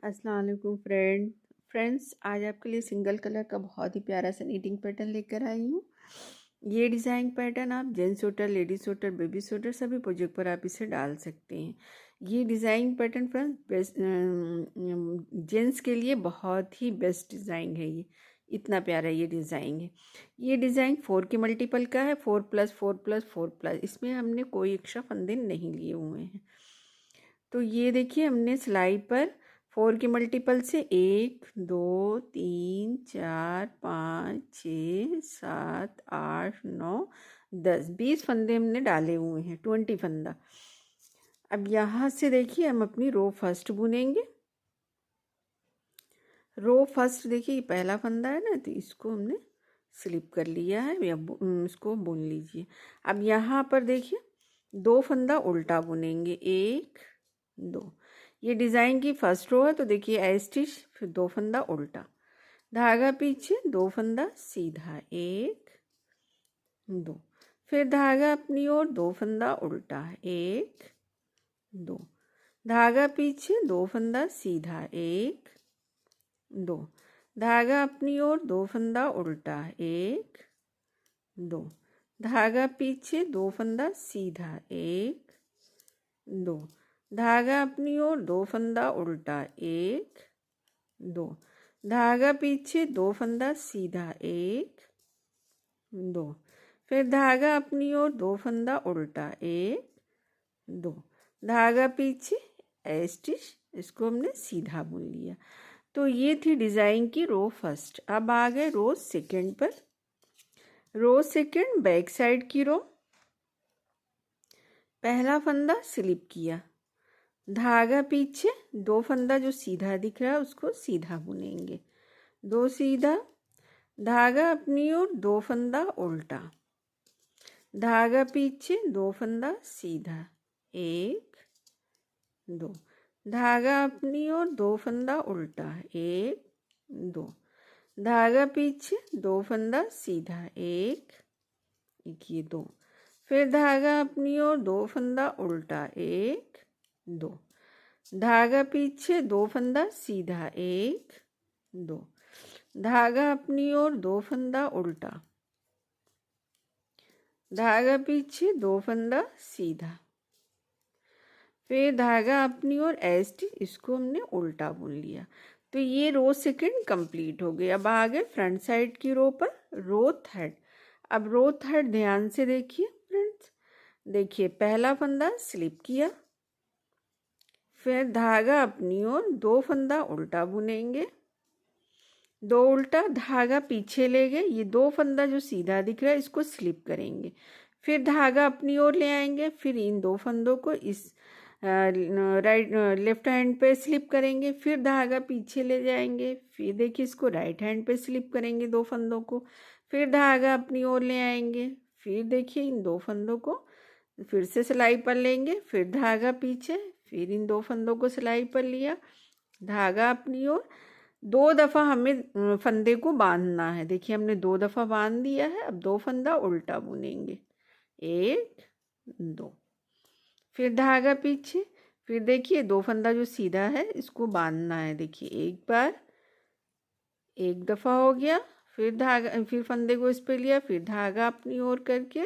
अस्सलाम वालेकुम फ्रेंड्स, आज आपके लिए सिंगल कलर का बहुत ही प्यारा सा नीटिंग पैटर्न लेकर आई हूँ। ये डिज़ाइन पैटर्न आप gents sweater, ladies sweater, baby sweater सभी प्रोजेक्ट पर आप इसे डाल सकते हैं। ये design pattern friends best gents के लिए बहुत ही बेस्ट डिज़ाइन है। ये इतना प्यारा ये डिज़ाइन है। ये डिज़ाइन 4 के मल्टीपल का है, 4+4+4+। इसमें हमने कोई एक्स्ट्रा फंदे नहीं लिए हुए हैं। तो ये देखिए, हमने सिलाई पर 4 के मल्टीपल से 1 2 3 4 5 6 7 8 9 10 20 फंदे हमने डाले हुए हैं, 20 फंदा। अब यहाँ से देखिए, हम अपनी रो फर्स्ट बुनेंगे। रो फर्स्ट देखिए, ये पहला फंदा है ना, तो इसको हमने स्लिप कर लिया है। इसको बुन लीजिए। अब यहाँ पर देखिए, 2 फंदा उल्टा बुनेंगे, 1 2। ये डिज़ाइन की फर्स्ट रो है, तो देखिए ए स्टिच, फिर 2 फंदा उल्टा, धागा पीछे, 2 फंदा सीधा, 1 2, फिर धागा अपनी ओर, 2 फंदा उल्टा, 1 2, धागा पीछे, 2 फंदा सीधा, 1 2, धागा अपनी ओर, 2 फंदा उल्टा, 1 2, धागा पीछे, 2 फंदा सीधा, 1 2, धागा अपनी ओर, 2 फंदा उल्टा, 1 2, धागा पीछे, 2 फंदा सीधा, 1 2, फिर धागा अपनी ओर, 2 फंदा उल्टा, 1 2, धागा पीछे, ए स्टिच, इसको हमने सीधा बुन लिया। तो ये थी डिज़ाइन की रो फर्स्ट। अब आ गए रो सेकेंड पर। रो सेकेंड बैक साइड की रो, पहला फंदा स्लिप किया, धागा पीछे, 2 फंदा जो सीधा दिख रहा है उसको सीधा बुनेंगे, 2 सीधा, धागा अपनी ओर, 2 फंदा उल्टा, धागा पीछे, 2 फंदा सीधा, 1 2, धागा अपनी ओर, 2 फंदा उल्टा, 1 2, धागा पीछे, 2 फंदा सीधा, 1 ये 2, फिर धागा अपनी ओर, 2 फंदा उल्टा, 1 2, धागा पीछे, 2 फंदा सीधा, 1 2, धागा अपनी ओर, 2 फंदा उल्टा, धागा पीछे, 2 फंदा सीधा, फिर धागा अपनी ओर स्टिच, इसको हमने उल्टा बुन लिया। तो ये रो सेकंड कंप्लीट हो गई। अब आ गए फ्रंट साइड की रो पर, रो थर्ड। अब रो थर्ड ध्यान से देखिए फ्रेंड्स, देखिए पहला फंदा स्लिप किया, फिर धागा अपनी ओर, 2 फंदा उल्टा बुनेंगे, 2 उल्टा, धागा पीछे ले गए, ये 2 फंदा जो सीधा दिख रहा है इसको स्लिप करेंगे, फिर धागा अपनी ओर ले आएंगे, फिर इन 2 फंदों को इस right left hand pay slip करेंगे, फिर धागा पीछे ले जाएंगे, फिर देखिए इसको राइट हैंड पे स्लिप करेंगे 2 फंदों को, फिर धागा अपनी ओर ले आएंगे, फिर देखिए इन 2 फंदों को फिर से सिलाई पर लेंगे, फिर धागा पीछे, फिर इन 2 फंदों को सिलाई पर लिया, धागा अपनी ओर, 2 दफ़ा हमें फंदे को बांधना है। देखिए हमने 2 दफ़ा बांध दिया है। अब 2 फंदा उल्टा बुनेंगे, 1 2, फिर धागा पीछे, फिर देखिए 2 फंदा जो सीधा है इसको बांधना है। देखिए एक बार, एक दफ़ा हो गया, फिर धागा, फिर फंदे को इस पे लिया, फिर धागा अपनी ओर करके,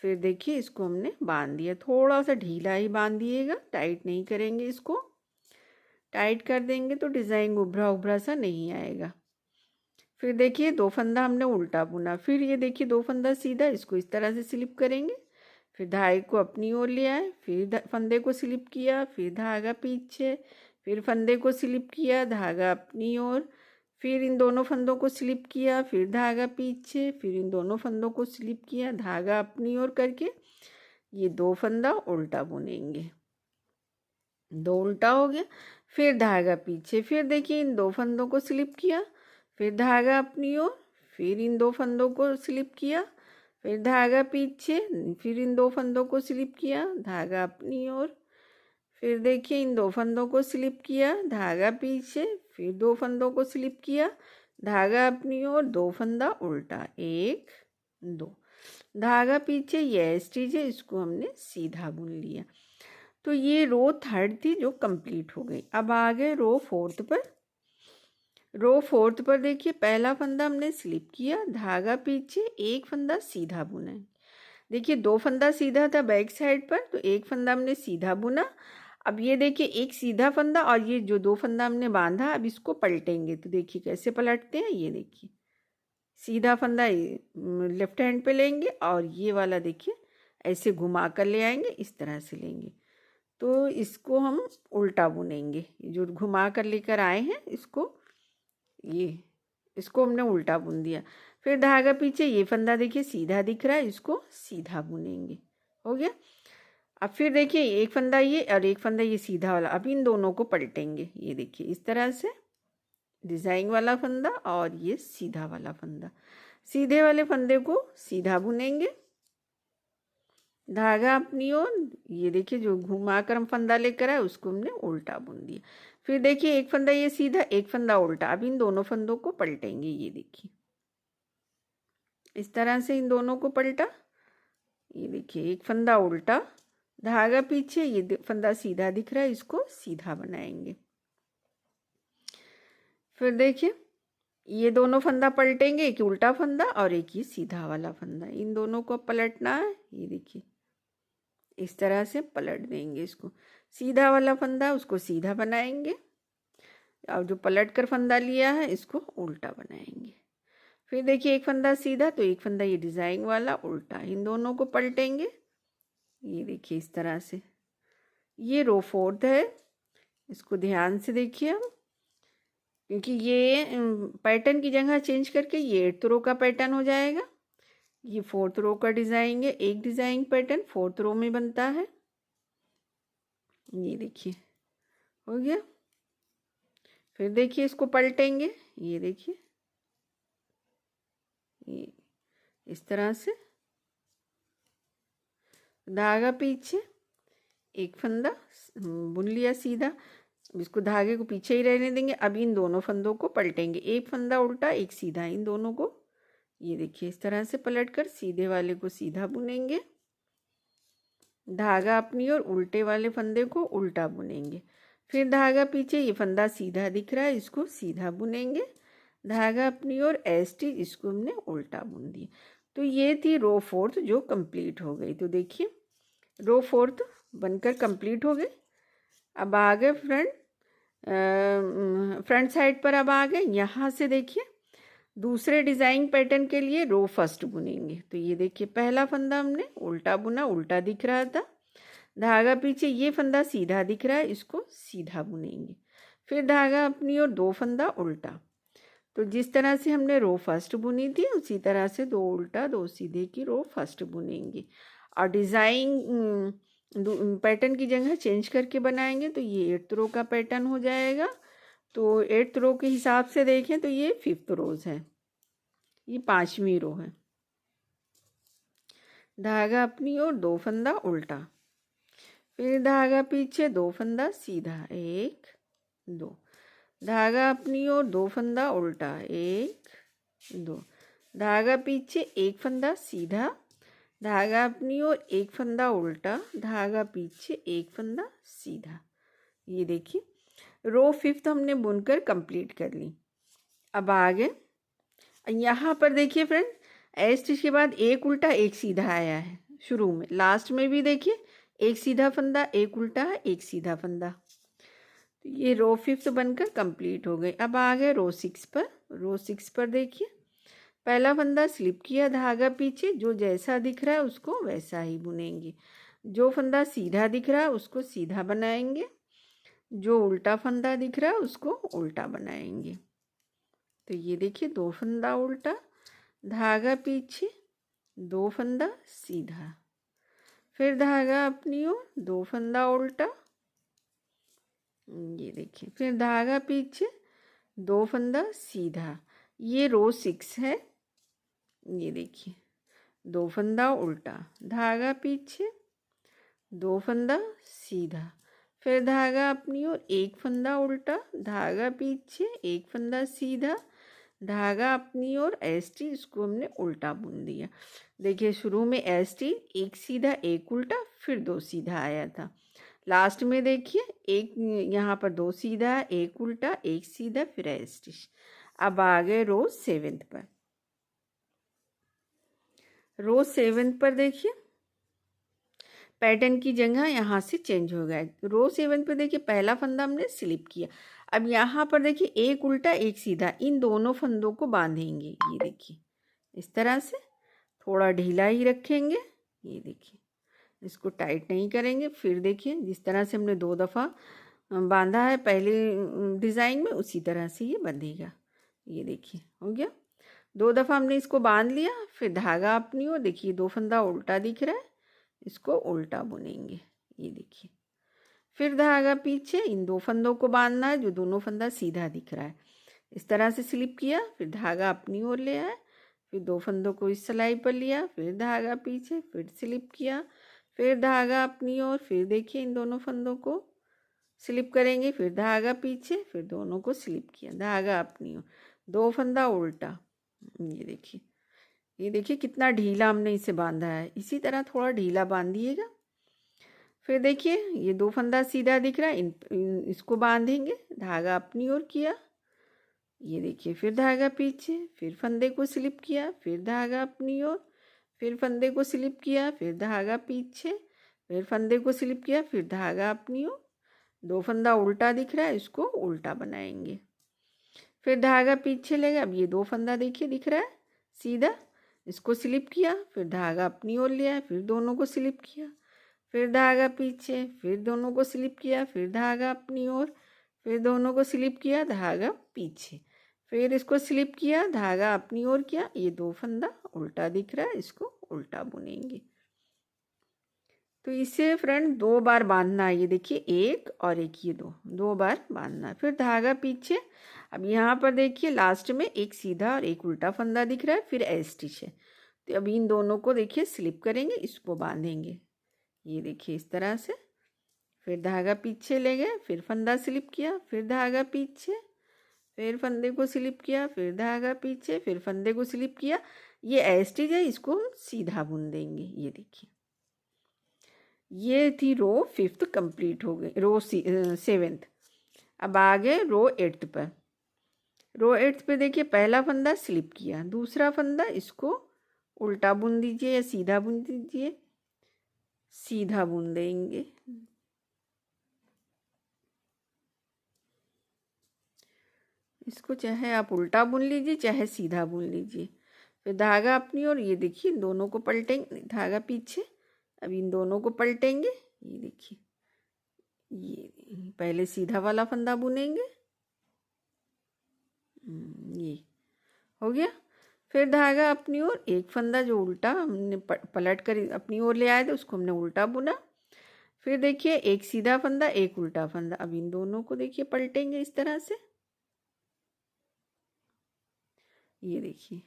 फिर देखिए इसको हमने बांध दिया। थोड़ा सा ढीला ही बांधिएगा, टाइट नहीं करेंगे इसको। टाइट कर देंगे तो डिज़ाइन उभरा उभरा सा नहीं आएगा। फिर देखिए 2 फंदा हमने उल्टा बुना, फिर ये देखिए 2 फंदा सीधा, इसको इस तरह से स्लिप करेंगे, फिर धागे को अपनी ओर ले आए, फिर फंदे को स्लिप किया, फिर धागा पीछे, फिर फंदे को स्लिप किया, धागा अपनी ओर, फिर इन दोनों फंदों को स्लिप किया, फिर धागा पीछे, फिर इन दोनों फंदों को स्लिप किया, धागा अपनी ओर करके ये 2 फंदा उल्टा बुनेंगे, 2 उल्टा हो गया, फिर धागा पीछे, फिर देखिए इन 2 फंदों को स्लिप किया, फिर धागा अपनी ओर, फिर इन 2 फंदों को स्लिप किया, फिर धागा पीछे, फिर इन 2 फंदों को स्लिप किया, धागा अपनी ओर, फिर देखिए इन 2 फंदों को स्लिप किया, धागा पीछे, फिर 2 फंदों को स्लिप किया, धागा अपनी ओर, 2 फंदा उल्टा, 1 2, धागा पीछे, ये स्टिच है, इसको हमने सीधा बुन लिया। तो ये रो थर्ड थी जो कंप्लीट हो गई। अब आ गए रो फोर्थ पर। रो फोर्थ पर देखिए, पहला फंदा हमने स्लिप किया, धागा पीछे, एक फंदा सीधा बुना है। देखिए 2 फंदा सीधा था बैक साइड पर, तो एक फंदा हमने सीधा बुना। अब ये देखिए एक सीधा फंदा और ये जो 2 फंदा हमने बांधा, अब इसको पलटेंगे। तो देखिए कैसे पलटते हैं, ये देखिए सीधा फंदा लेफ्ट हैंड पे लेंगे और ये वाला देखिए ऐसे घुमा कर ले आएंगे, इस तरह से लेंगे। तो इसको हम उल्टा बुनेंगे। जो घुमा कर लेकर आए हैं इसको हमने उल्टा बुन दिया। फिर धागा पीछे, ये फंदा देखिए सीधा दिख रहा है, इसको सीधा बुनेंगे। हो गया। अब फिर देखिए एक फंदा ये और एक फंदा ये सीधा वाला, अब इन दोनों को पलटेंगे। ये देखिए इस तरह से डिज़ाइन वाला फंदा और ये सीधा वाला फंदा। सीधे वाले फंदे को सीधा बुनेंगे, धागा अपनी ओर, ये देखिए जो घुमा कर हम फंदा लेकर आए उसको हमने उल्टा बुन दिया। फिर देखिए एक फंदा ये सीधा, एक फंदा उल्टा। अब इन दोनों फंदों को पलटेंगे। ये देखिए इस तरह से इन दोनों को पलटा। ये देखिए एक फंदा उल्टा, धागा पीछे, ये फंदा सीधा दिख रहा है, इसको सीधा बनाएंगे। फिर देखिए ये दोनों फंदा पलटेंगे, एक उल्टा फंदा और एक ये सीधा वाला फंदा। इन दोनों को पलटना है। ये देखिए इस तरह से पलट देंगे इसको। सीधा वाला फंदा उसको सीधा बनाएंगे और जो पलट कर फंदा लिया है इसको उल्टा बनाएंगे। फिर देखिए एक फंदा सीधा तो एक फंदा ये डिज़ाइन वाला उल्टा, इन दोनों को पलटेंगे। ये देखिए इस तरह से। ये रो फोर्थ है, इसको ध्यान से देखिए हम, क्योंकि ये पैटर्न की जगह चेंज करके ये 8th रो का पैटर्न हो जाएगा। ये 4th रो का डिज़ाइन है, एक डिज़ाइन पैटर्न 4th रो में बनता है। ये देखिए हो गया। फिर देखिए इसको पलटेंगे। ये देखिए ये इस तरह से, धागा पीछे, एक फंदा बुन लिया सीधा। इसको धागे को पीछे ही रहने देंगे। अब इन दोनों फंदों को पलटेंगे, एक फंदा उल्टा एक सीधा, इन दोनों को ये देखिए इस तरह से पलटकर सीधे वाले को सीधा बुनेंगे, धागा अपनी और उल्टे वाले फंदे को उल्टा बुनेंगे। फिर धागा पीछे, ये फंदा सीधा दिख रहा है, इसको सीधा बुनेंगे, धागा अपनी और स्टिच, इसको हमने उल्टा बुन दिया। तो ये थी रो फोर्थ जो कंप्लीट हो गई। तो देखिए रो फोर्थ बनकर कंप्लीट हो गई। अब आ गए फ्रंट साइड पर। अब आ गए यहाँ से देखिए दूसरे डिज़ाइन पैटर्न के लिए रो फर्स्ट बुनेंगे। तो ये देखिए पहला फंदा हमने उल्टा बुना, उल्टा दिख रहा था, धागा पीछे, ये फंदा सीधा दिख रहा है, इसको सीधा बुनेंगे। फिर धागा अपनी और 2 फंदा उल्टा। तो जिस तरह से हमने रो फर्स्ट बुनी थी उसी तरह से 2 उल्टा 2 सीधे की रो फर्स्ट बुनेंगे। और डिज़ाइन पैटर्न की जगह चेंज करके बनाएंगे तो ये 8th रो का पैटर्न हो जाएगा। तो 8th रो के हिसाब से देखें तो ये 5th रोज है, ये 5वीं रो है। धागा अपनी और 2 फंदा उल्टा, फिर धागा पीछे, 2 फंदा सीधा, 1 2, धागा अपनी और 2 फंदा उल्टा, 1 2, धागा पीछे, एक फंदा सीधा, धागा अपनी और एक फंदा उल्टा, धागा पीछे, एक फंदा सीधा। ये देखिए रो 5th हमने बुनकर कंप्लीट कर ली। अब आगे यहाँ पर देखिए फ्रेंड, स्टिच के बाद एक उल्टा एक सीधा आया है शुरू में, लास्ट में भी देखिए एक सीधा फंदा, एक उल्टा है, एक सीधा फंदा। तो ये रो 5th बनकर कंप्लीट हो गई। अब आ गए रो 6 पर। रो 6 पर देखिए पहला फंदा स्लिप किया, धागा पीछे, जो जैसा दिख रहा है उसको वैसा ही बुनेंगे। जो फंदा सीधा दिख रहा है उसको सीधा बनाएंगे, जो उल्टा फंदा दिख रहा है उसको उल्टा बनाएंगे। तो ये देखिए 2 फंदा उल्टा, धागा पीछे, 2 फंदा सीधा, फिर धागा अपनी ओर, 2 फंदा उल्टा, ये देखिए, फिर धागा पीछे, 2 फंदा सीधा। ये रो 6 है। ये देखिए 2 फंदा उल्टा, धागा पीछे, 2 फंदा सीधा, फिर धागा अपनी ओर, एक फंदा उल्टा, धागा पीछे, एक फंदा सीधा, धागा अपनी ओर, स्टिच, इसको हमने उल्टा बुन दिया। देखिए शुरू में स्टिच एक सीधा एक उल्टा फिर 2 सीधा आया था, लास्ट में देखिए एक यहाँ पर 2 सीधा, एक उल्टा, एक सीधा, फिर है स्टिच। अब आ गए रो 7 पर। रो 7 पर देखिए पैटर्न की जगह यहाँ से चेंज हो गया। रो 7 पे देखिए पहला फंदा हमने स्लिप किया। अब यहाँ पर देखिए एक उल्टा एक सीधा, इन दोनों फंदों को बांधेंगे। ये देखिए इस तरह से, थोड़ा ढीला ही रखेंगे। ये देखिए इसको टाइट नहीं करेंगे। फिर देखिए जिस तरह से हमने 2 दफ़ा बांधा है पहले डिज़ाइन में, उसी तरह से ये बंधेगा। ये देखिए हो गया, 2 दफ़ा हमने इसको बांध लिया। फिर धागा अपनी ओर देखिए 2 फंदा उल्टा दिख रहा है, इसको उल्टा बुनेंगे। ये देखिए फिर धागा पीछे, इन 2 फंदों को बांधना है जो दोनों फंदा सीधा दिख रहा है। इस तरह से स्लिप किया, फिर धागा अपनी ओर ले आए, फिर 2 फंदों को इस सिलाई पर लिया, फिर धागा पीछे, फिर स्लिप किया, फिर धागा अपनी ओर, फिर देखिए इन दोनों फंदों को स्लिप करेंगे, फिर धागा पीछे, फिर दोनों को स्लिप किया, धागा अपनी ओर, 2 फंदा उल्टा। ये देखिए कितना ढीला हमने इसे बांधा है। इसी तरह थोड़ा ढीला बांधिएगा। फिर देखिए ये 2 फंदा सीधा दिख रहा है, इसको बांधेंगे, धागा अपनी ओर किया। ये देखिए फिर धागा पीछे, फिर फंदे को स्लिप किया, फिर धागा अपनी ओर, फिर फंदे को स्लिप किया, फिर धागा पीछे, फिर फंदे को स्लिप किया, फिर धागा अपनी ओर, 2 फंदा उल्टा दिख रहा है, इसको उल्टा बनाएंगे। फिर धागा पीछे लेगा। अब ये 2 फंदा देखिए दिख रहा है सीधा, इसको स्लिप किया, फिर धागा अपनी ओर लिया, फिर दोनों को स्लिप किया, फिर धागा पीछे, फिर दोनों को स्लिप किया, फिर धागा अपनी ओर, फिर दोनों को स्लिप किया, धागा पीछे, फिर इसको स्लिप किया, धागा अपनी ओर किया। ये 2 फंदा उल्टा दिख रहा है, इसको उल्टा बुनेंगे। तो इसे फ्रेंड 2 बार बांधना है। ये देखिए एक और एक, ये 2 बार बांधना है। फिर धागा पीछे। अब यहाँ पर देखिए लास्ट में एक सीधा और एक उल्टा फंदा दिख रहा है, फिर ए स्टिच है। तो अब इन दोनों को देखिए स्लिप करेंगे, इसको बांधेंगे। ये देखिए इस तरह से, फिर धागा पीछे ले गए, फिर फंदा स्लिप किया, फिर धागा पीछे, फिर फंदे को स्लिप किया, फिर धागा पीछे, फिर फंदे को स्लिप किया। ये ए स्टिच है, इसको हम सीधा बुन देंगे। ये देखिए ये थी रो 5th कंप्लीट हो गई, रो 7th। अब आ गए रो 8th पर। रो 8th पे देखिए पहला फंदा स्लिप किया, दूसरा फंदा इसको उल्टा बुन दीजिए या सीधा बुन दीजिए, सीधा बुन देंगे। इसको चाहे आप उल्टा बुन लीजिए चाहे सीधा बुन लीजिए। फिर धागा अपनी ओर, ये देखिए दोनों को पलटेंगे, धागा पीछे। अब इन दोनों को पलटेंगे। ये देखिए ये पहले सीधा वाला फंदा बुनेंगे, ये हो गया। फिर धागा अपनी ओर, एक फंदा जो उल्टा हमने पलट कर अपनी ओर ले आए थे उसको हमने उल्टा बुना। फिर देखिए एक सीधा फंदा एक उल्टा फंदा। अब इन दोनों को देखिए पलटेंगे इस तरह से। ये देखिए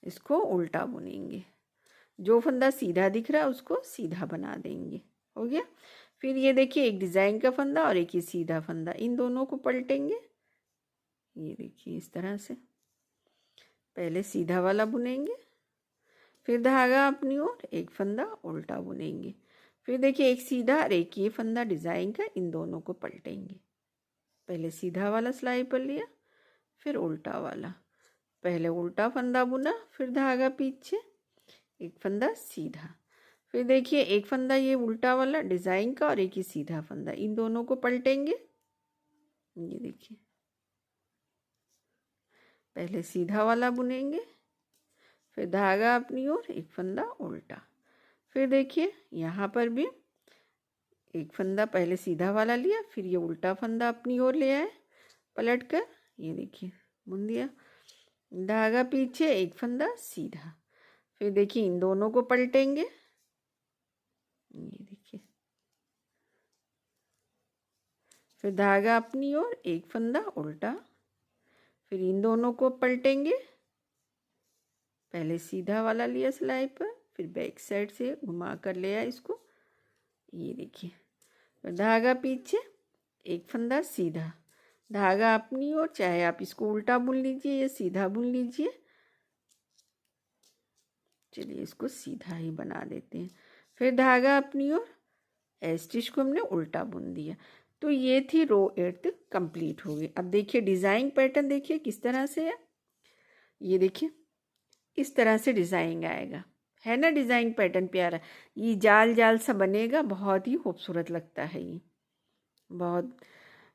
इसको उल्टा बुनेंगे, जो फंदा सीधा दिख रहा है उसको सीधा बना देंगे। हो गया। फिर ये देखिए एक डिज़ाइन का फंदा और एक ये सीधा फंदा, इन दोनों को पलटेंगे। ये देखिए इस तरह से, पहले सीधा वाला बुनेंगे, फिर धागा अपनी ओर, एक फंदा उल्टा बुनेंगे। फिर देखिए एक सीधा और एक ये फंदा डिज़ाइन का, इन दोनों को पलटेंगे। पहले सीधा वाला सिलाई पर लिया, फिर उल्टा वाला, पहले उल्टा फंदा बुना, फिर धागा पीछे, एक फंदा सीधा। फिर देखिए एक फंदा ये उल्टा वाला डिज़ाइन का और एक ही सीधा फंदा, इन दोनों को पलटेंगे। ये देखिए पहले सीधा वाला बुनेंगे, फिर धागा अपनी ओर, एक फंदा उल्टा। फिर देखिए यहाँ पर भी एक फंदा पहले सीधा वाला लिया, फिर ये उल्टा फंदा अपनी ओर ले आए पलट कर। ये देखिए बुन दिया, धागा पीछे, एक फंदा सीधा। फिर देखिए इन दोनों को पलटेंगे। ये देखिए फिर धागा अपनी ओर, एक फंदा उल्टा, फिर इन दोनों को पलटेंगे। पहले सीधा वाला लिया सिलाई पर, फिर बैक साइड से घुमा कर ले आया इसको। ये देखिए फिर धागा पीछे, एक फंदा सीधा, धागा अपनी ओर, चाहे आप इसको उल्टा बुन लीजिए या सीधा बुन लीजिए। चलिए इसको सीधा ही बना देते हैं। फिर धागा अपनी ओर, एज स्टिच को हमने उल्टा बुन दिया। तो ये थी रो 8 कंप्लीट हो गई। अब देखिए डिज़ाइन पैटर्न देखिए किस तरह से है। ये देखिए इस तरह से डिज़ाइन आएगा, है ना डिज़ाइन पैटर्न प्यारा। ये जाल जाल सा बनेगा, बहुत ही खूबसूरत लगता है ये बहुत।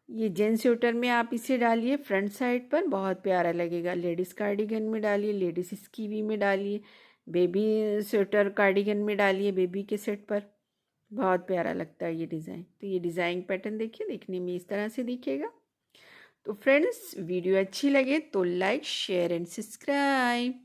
ये जेंट्स स्वेटर में आप इसे डालिए फ्रंट साइड पर, बहुत प्यारा लगेगा। लेडीज़ कार्डिगन में डालिए, लेडीज़ स्कीवी में डालिए, बेबी स्वेटर कार्डिगन में डालिए बेबी के सेट पर, बहुत प्यारा लगता है ये डिज़ाइन। तो ये डिज़ाइन पैटर्न देखिए, देखने में इस तरह से दिखेगा। तो फ्रेंड्स वीडियो अच्छी लगे तो लाइक शेयर एंड सब्सक्राइब।